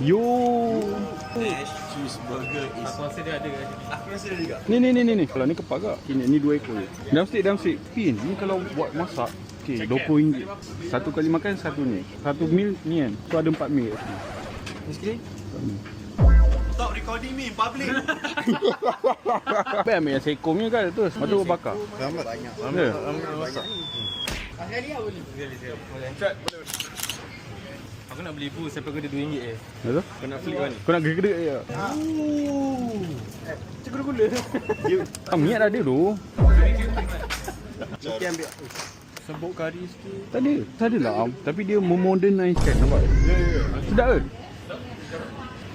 Yo. Dash cheeseburger is... Aku rasa dia ada kat sini. Aku rasa dia juga. Ni. Kalau ni kepala gak. Ni 2 ekor je. Drumstick. Pin. Ni kalau buat masak. Okay, RM20. Satu kali makan satu ni. Satu meal ni kan. So ada 4 meal kat sini. Ni sekali. Stop recording me in public. Apa ambil yang seekor ni kan terus. Lepas tu bakar. Ramai banyak. Ya. Banyak. Aku nak beli boost sampai aku ada RM2 je. Betul? Kau nak flip kan? Kau nak gede-gede je. Cik gula-gula. Minyak dah ada tu. Nanti ambil. Sebut kari sikit. Tak ada lah. Tapi dia memodernize kan. Nampak? Ya. Sedap kan?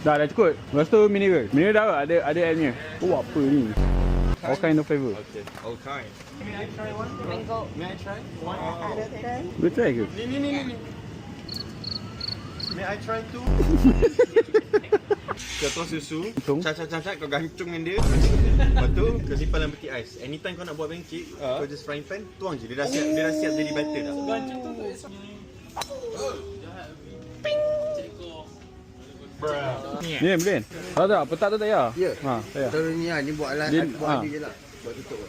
Dah cukup. Lepas tu mineral. Mineral dah ada airnya. Oh apa ni? All kind of flavor. Okay. All kind. Mango. May I try? One out of 10. Boleh try ke? Ni. May I try too? Kau tuang susu, Tung. cat, kau gancungkan dia. Lepas tu, kau simpan dalam peti ais. Anytime kau nak buat pancake, kau just frying pan, tuang je. Dia dah siap jadi batter dah. Gancung tu tak esok. Ni boleh kan? Tak, petak tu tak payah? Ya. Ha, tak payah. Taruh ni lah, ni buat alat Dia- buat ha. dia je lah. Buat tutup.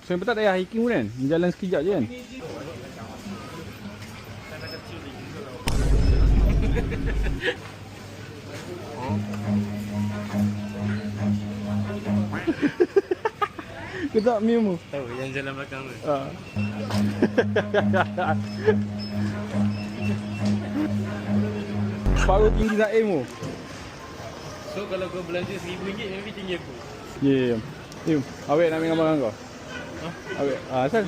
Selain petak tak payah hiking pun kan? Jalan sekejap je kan? Kau tak meme tu? Tahu yang jalan belakang tu. Paruh tinggi Zaim tu. So kalau kau belanja RM1,000 maybe tinggi aku. Ya. Awek nak ambil gambar dengan kau? Awek. Asal?